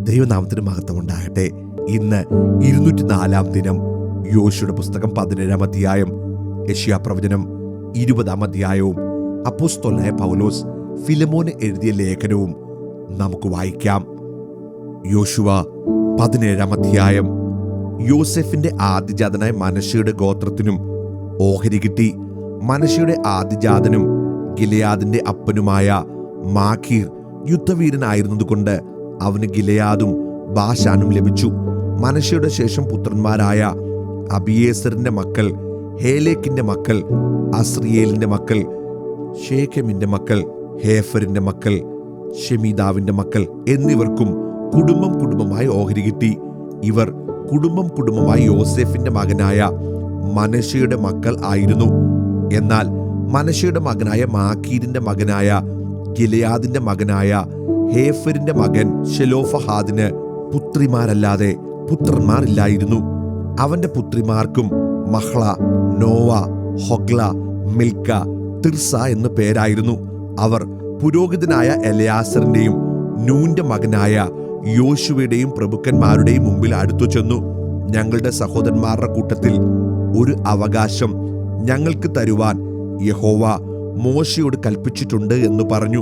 ദൈവനാമത്തിന് മഹത്വം ഉണ്ടാകട്ടെ. ഇന്ന് 204 ദിനം. യോശുവയുടെ പുസ്തകം 17 അധ്യായം, യെശയ്യാ പ്രവചനം 20 അധ്യായവും അപ്പോസ്തലനായ പൗലോസ് ഫിലെമോന് എഴുതിയ ലേഖനവും നമുക്ക് വായിക്കാം. യോശുവ 17 അധ്യായം. യോസെഫിന്റെ ആദ്യജാതനായ മനശ്ശെയുടെ ഗോത്രത്തിനും ഓഹരി കിട്ടി. മനശ്ശെയുടെ ആദ്യജാതനും ഗിലെയാദിന്റെ അപ്പനുമായ മാഖീർ യുദ്ധവീരനായിരുന്നതുകൊണ്ട് അവന് ഗിലെയാദും ബാശാനും ലഭിച്ചു. മനശ്ശെയുടെ ശേഷം പുത്രന്മാരായ അബിയേസറിന്റെ മക്കൾ, ഹേലേക്കിന്റെ മക്കൾ, അസ്രിയേലിന്റെ മക്കൾ, ശേഖെമിന്റെ മക്കൾ, ഹേഫരിന്റെ മക്കൾ, ഷെമീദാവിന്റെ മക്കൾ എന്നിവർക്കും കുടുംബമായി ഓഹരി കിട്ടി. ഇവർ കുടുംബമായി യോസെഫിന്റെ മകനായ മനശ്ശെയുടെ മക്കൾ ആയിരുന്നു. എന്നാൽ മനശ്ശെയുടെ മകനായ മാഖീരിന്റെ മകനായ ഗിലെയാദിന്റെ മകനായ ഹേഫരിന്റെ മകൻ ശെലോഫഹാദിന് പുത്രിമാരല്ലാതെ പുത്രന്മാരില്ലായിരുന്നു. അവന്റെ പുത്രിമാർക്കും മഹ്ള, നോവ, ഹൊഗ്ല, മിൽക്ക, തിർസ എന്ന് പേരായിരുന്നു. അവർ പുരോഹിതനായ എലയാസറിന്റെയും നൂന്റെ മകനായ യോശുവയുടെയും പ്രഭുക്കന്മാരുടെയും മുമ്പിൽ അടുത്തു ചെന്നു. ഞങ്ങളുടെ സഹോദരന്മാരുടെ കൂട്ടത്തിൽ ഒരു അവകാശം ഞങ്ങൾക്ക് തരുവാൻ യഹോവ മോശയോട് കൽപ്പിച്ചിട്ടുണ്ട് എന്ന് പറഞ്ഞു.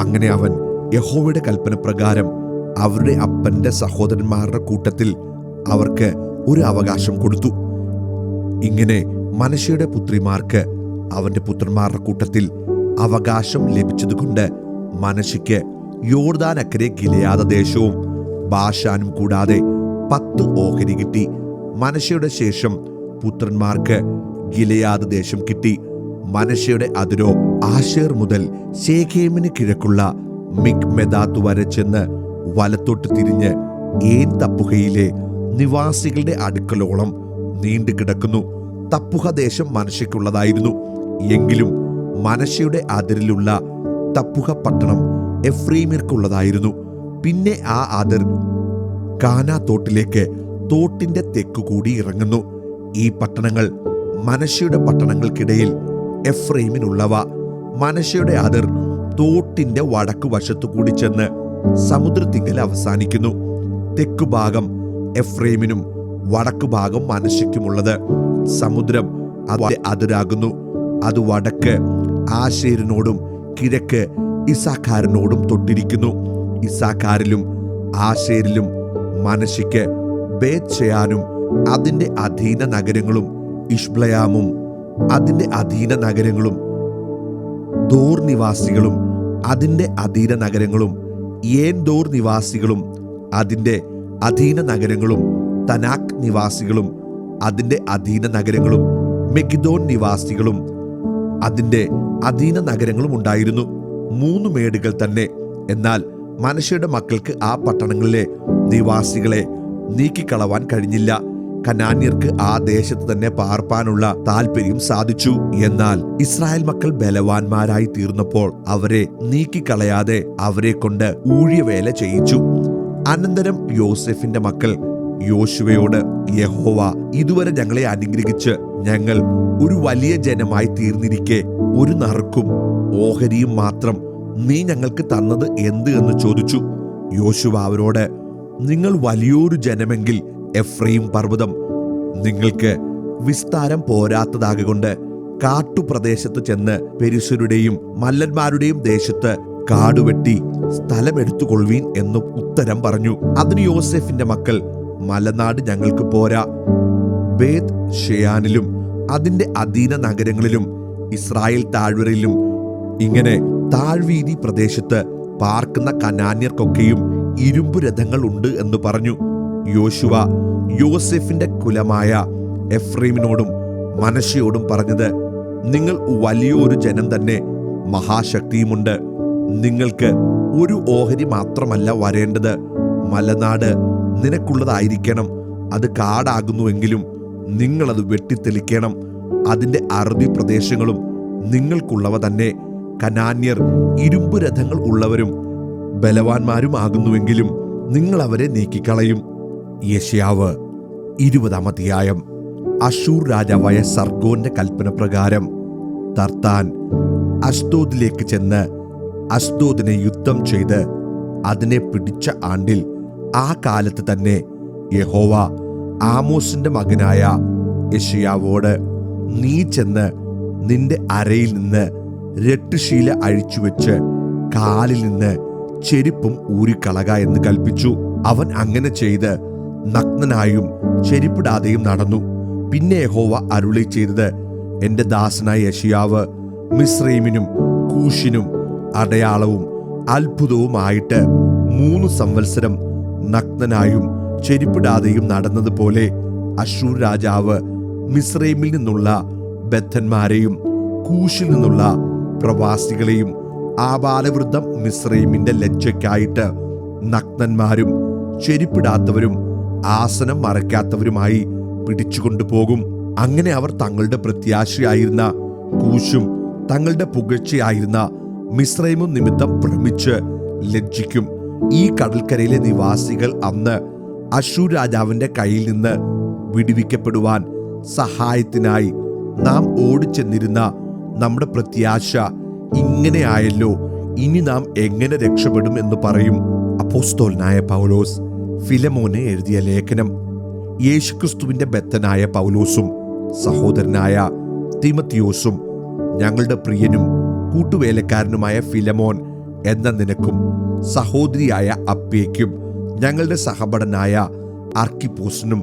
അങ്ങനെ അവൻ യഹോവയുടെ കൽപ്പന പ്രകാരം അവരുടെ അപ്പന്റെ സഹോദരന്മാരുടെ കൂട്ടത്തിൽ അവർക്ക് ഒരു അവകാശം കൊടുത്തു. ഇങ്ങനെ മനശ്ശെയുടെ പുത്രിമാർക്ക് അവന്റെ പുത്രന്മാരുടെ കൂട്ടത്തിൽ അവകാശം ലഭിച്ചതുകൊണ്ട് മനശ്ശെയ്ക്ക് യോർദാൻ അക്കരെ ഗിലെയാദ് ദേശവും ബാശാനും കൂടാതെ 10 ഓഹരി കിട്ടി. മനശ്ശെയുടെ ശേഷം പുത്രന്മാർക്ക് ഗിലെയാദ് ദേശം കിട്ടി. മനശ്ശെയുടെ അതിരോ ആശേർ മുതൽ ശേഖേമിന് കിഴക്കുള്ള മിക്മെദാത്ത് വരെ ചെന്ന് വലത്തോട്ട് തിരിഞ്ഞ് ഏൻ തപ്പുഹയിലെ നിവാസികളുടെ അടുക്കലോളം നീണ്ടു കിടക്കുന്നു. തപ്പുഹ ദേശം മനശ്ശെയ്ക്കുള്ളതായിരുന്നു. എങ്കിലും മനശ്ശെയുടെ അതിരിലുള്ള തപ്പുഹ പട്ടണം എഫ്രൈമ്യർക്കുള്ളതായിരുന്നു. പിന്നെ ആ അതിർ കാനാ തോട്ടിലേക്ക് തോട്ടിന്റെ തെക്കുകൂടി ഇറങ്ങുന്നു. ഈ പട്ടണങ്ങൾ മനശ്ശെയുടെ പട്ടണങ്ങൾക്കിടയിൽ എഫ്രൈമിനുള്ളവ. മനശ്ശെയുടെ അതിർ തോട്ടിന്റെ വടക്കു വശത്തു കൂടി ചെന്ന് സമുദ്രത്തിങ്കൽ അവസാനിക്കുന്നു. തെക്കുഭാഗം എഫ്രൈമിനും വടക്കുഭാഗം മനശ്ശെയ്ക്കുമുള്ളത്. സമുദ്രം അതിന്റെ അതിരാകുന്നു. അത് വടക്ക് ആശേരിനോടും കിഴക്ക് ഇസ്സാഖാരിനോടും തൊട്ടിരിക്കുന്നു. ഇസ്സാഖാരിലും ആശേരിലും മനശ്ശെയ്ക്ക് ബേത്ത്ശെയാനും അതിന്റെ അധീന നഗരങ്ങളും, ഇഷ്ബ്ലയാമും അതിന്റെ അധീന നഗരങ്ങളും, ദോർ നിവാസികളും അതിന്റെ അധീന നഗരങ്ങളും, ഏൻദോർ നിവാസികളും അതിന്റെ അധീന നഗരങ്ങളും, തനാക്ക് നിവാസികളും അതിന്റെ അധീന നഗരങ്ങളും, മെഗിദോൻ നിവാസികളും അതിന്റെ അധീന നഗരങ്ങളും ഉണ്ടായിരുന്നു. 3 മേടുകൾ തന്നെ. എന്നാൽ മനശ്ശെയുടെ മക്കൾക്ക് ആ പട്ടണങ്ങളിലെ നിവാസികളെ നീക്കിക്കളവാൻ കഴിഞ്ഞില്ല. കനാന്യർക്ക് ആ ദേശത്ത് തന്നെ പാർപ്പാനുള്ള താല്പര്യം സാധിച്ചു. എന്നാൽ ഇസ്രായേൽ മക്കൾ ബലവാന്മാരായി തീർന്നപ്പോൾ അവരെ നീക്കിക്കളയാതെ അവരെ കൊണ്ട് ഊഴിയവേല ചെയ്യിച്ചു. അനന്തരം യോസെഫിന്റെ മക്കൾ യോശുവയോട്, യഹോവ ഇതുവരെ ഞങ്ങളെ അനുഗ്രഹിച്ച് ഞങ്ങൾ ഒരു വലിയ ജനമായി തീർന്നിരിക്കെ ഒരു നറുക്കും ഓഹരിയും മാത്രം നീ ഞങ്ങൾക്ക് തന്നത് എന്ത് എന്ന് ചോദിച്ചു. യോശുവ അവരോട്, നിങ്ങൾ വലിയൊരു ജനമെങ്കിൽ എഫ്രൈം പർവ്വതം നിങ്ങൾക്ക് വിസ്താരം പോരാത്തതാകൊണ്ട് കാട്ടുപ്രദേശത്ത് ചെന്ന് പെരിസ്യരുടെയും മല്ലന്മാരുടെയും ദേശത്ത് കാടുവെട്ടി സ്ഥലമെടുത്തുകൊള്ളുവീൻ എന്ന് ഉത്തരം പറഞ്ഞു. അതിന് യോസെഫിന്റെ മക്കൾ, മലനാട് ഞങ്ങൾക്ക് പോരാ. ബേത് ഷെയാനിലും അതിന്റെ അധീന നഗരങ്ങളിലും ഇസ്രായേൽ താഴ്വരയിലും ഇങ്ങനെ താഴ്വീതി പ്രദേശത്ത് പാർക്കുന്ന കനാന്യർക്കൊക്കെയും ഇരുമ്പു രഥങ്ങൾ ഉണ്ട് എന്ന് പറഞ്ഞു. യോശുവ യോസെഫിന്റെ കുലമായ എഫ്രൈമിനോടും മനശ്ശെയോടും പറഞ്ഞത്, നിങ്ങൾ വലിയൊരു ജനം തന്നെ, മഹാശക്തിയുമുണ്ട്. നിങ്ങൾക്ക് ഒരു ഓഹരി മാത്രമല്ല വരേണ്ടത്. മലനാട് നിനക്കുള്ളതായിരിക്കണം. അത് കാടാകുന്നുവെങ്കിലും നിങ്ങളത് വെട്ടിത്തെളിക്കണം. അതിന്റെ അറുതി പ്രദേശങ്ങളും നിങ്ങൾക്കുള്ളവ തന്നെ. കനാന്യർ ഇരുമ്പു രഥങ്ങൾ ഉള്ളവരും ബലവാന്മാരും ആകുന്നുവെങ്കിലും നിങ്ങൾ അവരെ നീക്കിക്കളയും. യെശയ്യാവ് 20 അധ്യായം. അശ്ശൂർ രാജാവായ സർഗോന്റെ കൽപ്പന പ്രകാരം തർത്താൻ അശ്ദോദിലേക്ക് ചെന്ന് അശ്ദോദിനെ യുദ്ധം ചെയ്ത് അതിനെ പിടിച്ച ആണ്ടിൽ ആ കാലത്ത് തന്നെ യഹോവ ആമോസിന്റെ മകനായ യെശയ്യാവോട്, നീ ചെന്ന് നിന്റെ അരയിൽ നിന്ന് രട്ടുശീല അഴിച്ചുവെച്ച് കാലിൽ നിന്ന് ചെരുപ്പും ഊരിക്കളക എന്ന് കൽപ്പിച്ചു. അവൻ അങ്ങനെ ചെയ്ത് നഗ്നനായും ചെരുപ്പിടാതെയും നടന്നു. പിന്നെ യഹോവ അരുളി ചെയ്തത്, എന്റെ ദാസനായ യെശയ്യാവ് മിസ്രയീമിനും കൂശിനും അടയാളവും അത്ഭുതവുമായിട്ട് 3 സംവത്സരം നഗ്നനായും ചെരുപ്പിടാതെയും നടന്നതുപോലെ അശ്ശൂർ രാജാവ് മിസ്രയീമിൽ നിന്നുള്ള ബദ്ധന്മാരെയും കൂശിൽ നിന്നുള്ള പ്രവാസികളെയും ആബാലവൃദ്ധം മിസ്രയീമിന്റെ ലജ്ജയ്ക്കായിട്ട് നഗ്നന്മാരും ചെരുപ്പിടാത്തവരും ആസനം മറയ്ക്കാത്തവരുമായി പിടിച്ചുകൊണ്ടുപോകും. അങ്ങനെ അവർ തങ്ങളുടെ പ്രത്യാശയായിരുന്ന കൂശും തങ്ങളുടെ പുകഴ്ചയായിരുന്ന മിസ്രയീമും നിമിത്തം ഭ്രമിച്ച് ലജ്ജിക്കും. ഈ കടൽക്കരയിലെ നിവാസികൾ അന്ന് അശ്ശൂർ രാജാവിന്റെ കയ്യിൽ നിന്ന് വിടുവിക്കപ്പെടുവാൻ സഹായത്തിനായി നാം ഓടിച്ചെന്നിരുന്ന നമ്മുടെ പ്രത്യാശ ഇങ്ങനെയായല്ലോ, ഇനി നാം എങ്ങനെ രക്ഷപ്പെടും എന്ന് പറയും. അപ്പോസ്തലനായ പൗലോസ് ഫിലമോനെ എഴുതിയ ലേഖനം. യേശുക്രിസ്തുവിന്റെ ബദ്ധനായ പൗലോസും സഹോദരനായ തിമത്തിയോസും ഞങ്ങളുടെ പ്രിയനും കൂട്ടുവേലക്കാരനുമായ ഫിലമോൻ എന്ന നിനക്കും സഹോദരിയായ അപ്പേക്കും ഞങ്ങളുടെ സഹപടനായ അർക്കിപ്പോസിനും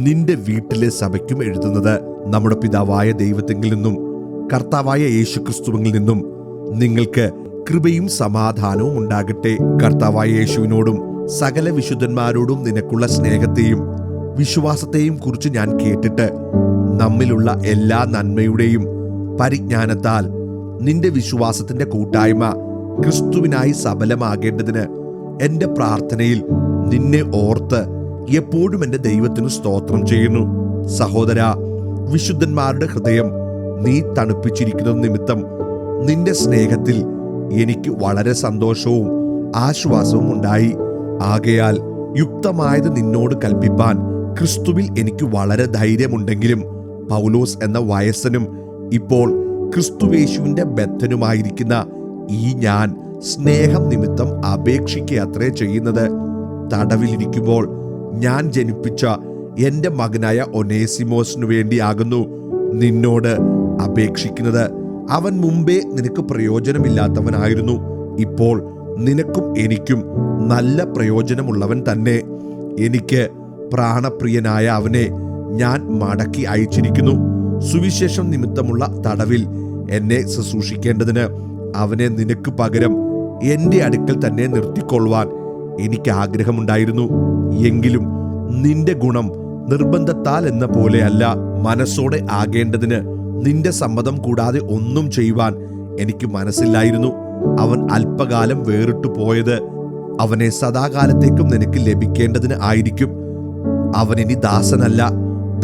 നിന്റെ വീട്ടിലെ സഭയ്ക്കും എഴുതുന്നത്, നമ്മുടെ പിതാവായ ദൈവത്തിൽ നിന്നും കർത്താവായ യേശുക്രിസ്തുവിൽ നിന്നും നിങ്ങൾക്ക് കൃപയും സമാധാനവും ഉണ്ടാകട്ടെ. കർത്താവായ യേശുവിനോടും സകല വിശുദ്ധന്മാരോടും നിനക്കുള്ള സ്നേഹത്തെയും വിശ്വാസത്തെയും കുറിച്ച് ഞാൻ കേട്ടിട്ട് നമ്മിലുള്ള എല്ലാ നന്മയുടെയും പരിജ്ഞാനത്താൽ നിന്റെ വിശ്വാസത്തിന്റെ കൂട്ടായ്മ ക്രിസ്തുവിനായി സഫലമാകേണ്ടതിന് എന്റെ പ്രാർത്ഥനയിൽ നിന്നെ ഓർത്ത് എപ്പോഴും എന്റെ ദൈവത്തിനു സ്തോത്രം ചെയ്യുന്നു. സഹോദര, വിശുദ്ധന്മാരുടെ ഹൃദയം നീ തണുപ്പിച്ചിരിക്കുന്നത് നിമിത്തം നിന്റെ സ്നേഹത്തിൽ എനിക്ക് വളരെ സന്തോഷവും ആശ്വാസവും ഉണ്ടായി. ആകയാൽ യുക്തമായത് നിന്നോട് കൽപ്പിപ്പാൻ ക്രിസ്തുവിൽ എനിക്ക് വളരെ ധൈര്യമുണ്ടെങ്കിലും പൗലോസ് എന്ന വയസ്സനും ഇപ്പോൾ ക്രിസ്തുവേശുവിന്റെ ബദ്ധനുമായിരിക്കുന്ന ഈ ഞാൻ സ്നേഹം നിമിത്തം അപേക്ഷിക്കത്രേ ചെയ്യുന്നത്. തടവിലിരിക്കുമ്പോൾ ഞാൻ ജനിപ്പിച്ച എന്റെ മകനായ ഒനേസിമോസിനു വേണ്ടിയാകുന്നു നിന്നോട് അപേക്ഷിക്കുന്നത്. അവൻ മുമ്പേ നിനക്ക് പ്രയോജനമില്ലാത്തവനായിരുന്നു, ഇപ്പോൾ നിനക്കും എനിക്കും നല്ല പ്രയോജനമുള്ളവൻ തന്നെ. എനിക്ക് പ്രാണപ്രിയനായ അവനെ ഞാൻ മടക്കി അയച്ചിരിക്കുന്നു. സുവിശേഷം നിമിത്തമുള്ള തടവിൽ എന്നെ ശുശ്രൂഷിക്കേണ്ടതിന് അവനെ നിനക്ക് പകരം എന്റെ അടുക്കൽ തന്നെ നിർത്തിക്കൊള്ളുവാൻ എനിക്ക് ആഗ്രഹമുണ്ടായിരുന്നു. എങ്കിലും നിന്റെ ഗുണം നിർബന്ധത്താൽ എന്ന പോലെയല്ല, മനസ്സോടെ ആകേണ്ടതിന് നിന്റെ സമ്മതം കൂടാതെ ഒന്നും ചെയ്യുവാൻ എനിക്ക് മനസ്സില്ലായിരുന്നു. അവൻ അല്പകാലം വേറിട്ടു പോയത് അവനെ സദാകാലത്തേക്കും നിനക്ക് ലഭിക്കേണ്ടതിന് ആയിരിക്കും. അവൻ ഇനി ദാസനല്ല,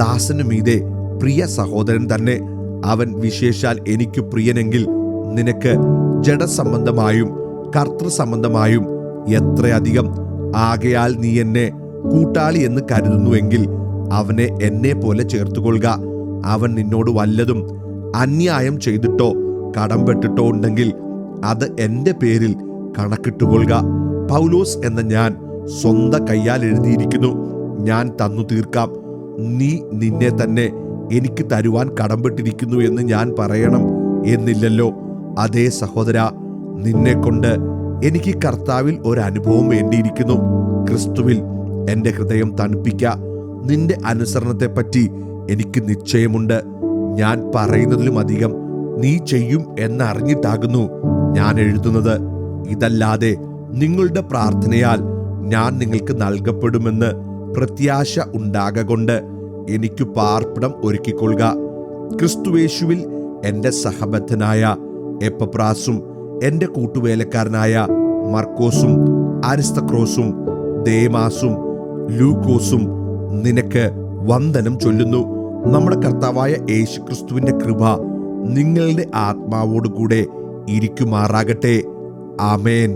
ദാസനു മീതെ പ്രിയ സഹോദരൻ തന്നെ. അവൻ വിശേഷാൽ എനിക്ക് പ്രിയനെങ്കിൽ നിനക്ക് ജഡസംബന്ധമായും കർത്തൃസംബന്ധമായും എത്രയധികം. ആകയാൽ നീ എന്നെ കൂട്ടാളി എന്ന് കരുതുന്നുവെങ്കിൽ അവനെ എന്നെ പോലെ ചേർത്തുകൊള്ളുക. അവൻ നിന്നോട് വല്ലതും അന്യായം ചെയ്തിട്ടോ കടംപെട്ടിട്ടോ ഉണ്ടെങ്കിൽ അത് എന്റെ പേരിൽ കണക്കിട്ടുകൊള്ളുക. പൗലോസ് എന്ന ഞാൻ സ്വന്തം കയ്യാൽ എഴുതിയിരിക്കുന്നു, ഞാൻ തന്നു തീർക്കാം. നീ നിന്നെ തന്നെ എനിക്ക് തരുവാൻ കടംപെട്ടിരിക്കുന്നു എന്ന് ഞാൻ പറയണം എന്നില്ലല്ലോ. അതേ സഹോദര, നിന്നെ കൊണ്ട് എനിക്ക് കർത്താവിൽ ഒരനുഭവം വേണ്ടിയിരിക്കുന്നു. ക്രിസ്തുവിൽ എന്റെ ഹൃദയം തണുപ്പിക്ക. നിന്റെ അനുസരണത്തെപ്പറ്റി എനിക്ക് നിശ്ചയമുണ്ട്. ഞാൻ പറയുന്നതിലും അധികം നീ ചെയ്യും എന്നറിഞ്ഞിട്ടാകുന്നു ഞാൻ എഴുതുന്നത്. ഇതല്ലാതെ നിങ്ങളുടെ പ്രാർത്ഥനയാൽ ഞാൻ നിങ്ങൾക്ക് നൽകപ്പെടുമെന്ന് പ്രത്യാശ ഉണ്ടാകൊണ്ട് എനിക്ക് പാർപ്പിടം ഒരുക്കിക്കൊള്ളുക. ക്രിസ്തുവേശുവിൽ എന്റെ സഹബദ്ധനായ എപ്പപ്രാസും എന്റെ കൂട്ടുവേലക്കാരനായ മർക്കോസും അരിസ്തക്രോസും ദേമാസും ലൂക്കോസും നിനക്ക് വന്ദനം ചൊല്ലുന്നു. നമ്മുടെ കർത്താവായ യേശുക്രിസ്തുവിന്റെ കൃപ നിങ്ങളുടെ ആത്മാവോടുകൂടെ ഇരിക്കുമാറാകട്ടെ. ആമേൻ.